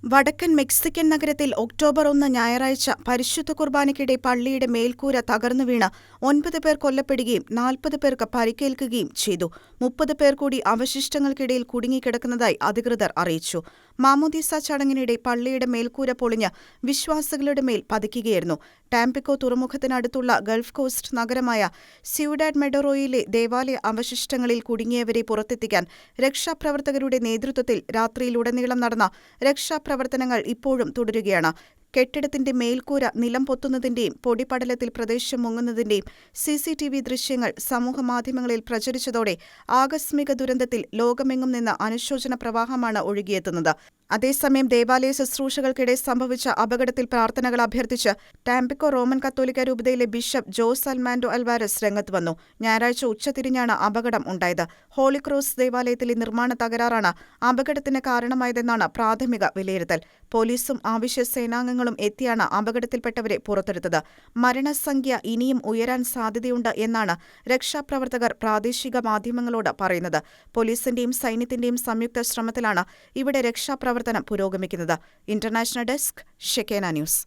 വടക്കൻ മെക്സിക്കൻ നഗരത്തിൽ ഒക്ടോബർ 1 ഞായറാഴ്ച പരിശുദ്ധ കുർബാനയ്ക്കിടെ പള്ളിയുടെ മേൽക്കൂര തകർന്നു വീണ് 9 പേർ കൊല്ലപ്പെടുകയും 40 പേർക്ക് പരിക്കേൽക്കുകയും ചെയ്തു. 30 പേർ കൂടി അവശിഷ്ടങ്ങൾക്കിടയിൽ കുടുങ്ങിക്കിടക്കുന്നതായി അധികൃതർ അറിയിച്ചു. മാമോദീസ ചടങ്ങിനിടെ പള്ളിയുടെ മേൽക്കൂര പൊളിഞ്ഞ് വിശ്വാസികളുടെ മേൽ പതിക്കുകയായിരുന്നു. ടാംപിക്കോ തുറമുഖത്തിനടുത്തുള്ള ഗൾഫ് കോസ്റ്റ് നഗരമായ സ്യൂഡാഡ് മെഡറോയിലെ ദേവാലയ അവശിഷ്ടങ്ങളിൽ കുടുങ്ങിയവരെ പുറത്തെത്തിക്കാൻ രക്ഷാപ്രവർത്തകരുടെ നേതൃത്വത്തിൽ രാത്രിയിലുടനീളം നടന്ന രക്ഷാപ്രവർത്തനങ്ങൾ ഇപ്പോഴും തുടരുകയാണ്. കെട്ടിടത്തിന്റെ മേൽക്കൂര നിലം പൊത്തുന്നതിന്റെയും പൊടിപടലത്തിൽ പ്രദേശം മുങ്ങുന്നതിന്റെയും CCTV ദൃശ്യങ്ങൾ സമൂഹമാധ്യമങ്ങളിൽ പ്രചരിച്ചതോടെ ആകസ്മിക ദുരന്തത്തിൽ ലോകമെങ്ങും നിന്ന് അനുശോചന പ്രവാഹമാണ് ഒഴുകിയെത്തുന്നത്. അതേസമയം ദേവാലയ ശുശ്രൂഷകൾക്കിടെ സംഭവിച്ച അപകടത്തിൽ പ്രാർത്ഥനകൾ അഭ്യർത്ഥിച്ച് ടാംപിക്കോ റോമൻ കത്തോലിക്ക രൂപതയിലെ ബിഷപ്പ് ജോസ് അൽമാൻഡോ അൽവാരസ് രംഗത്ത് വന്നു. ഞായറാഴ്ച ഉച്ചതിരിഞ്ഞാണ് അപകടം ഉണ്ടായത്. ഹോളി ക്രോസ് ദേവാലയത്തിലെ നിർമ്മാണ തകരാറാണ് അപകടത്തിന് കാരണമായതെന്നാണ് പ്രാഥമിക വിലയിരുത്തൽ. പോലീസും അവശ്യ സേനാംഗങ്ങളും എത്തിയാണ് അപകടത്തിൽപ്പെട്ടവരെ പുറത്തെടുത്തത്. മരണസംഖ്യ ഇനിയും ഉയരാൻ സാധ്യതയുണ്ട് എന്നാണ് രക്ഷാപ്രവർത്തകർ പ്രാദേശിക മാധ്യമങ്ങളോട് പറയുന്നത്. പോലീസിന്റെയും സൈന്യത്തിന്റെയും സംയുക്ത ശ്രമത്തിലാണ് ഇവിടെ രക്ഷാപ്രവർത്തനം പുരോഗമിക്കുന്നത്. ഇന്റർനാഷണൽ ഡെസ്ക്, ഷെക്കേന ന്യൂസ്.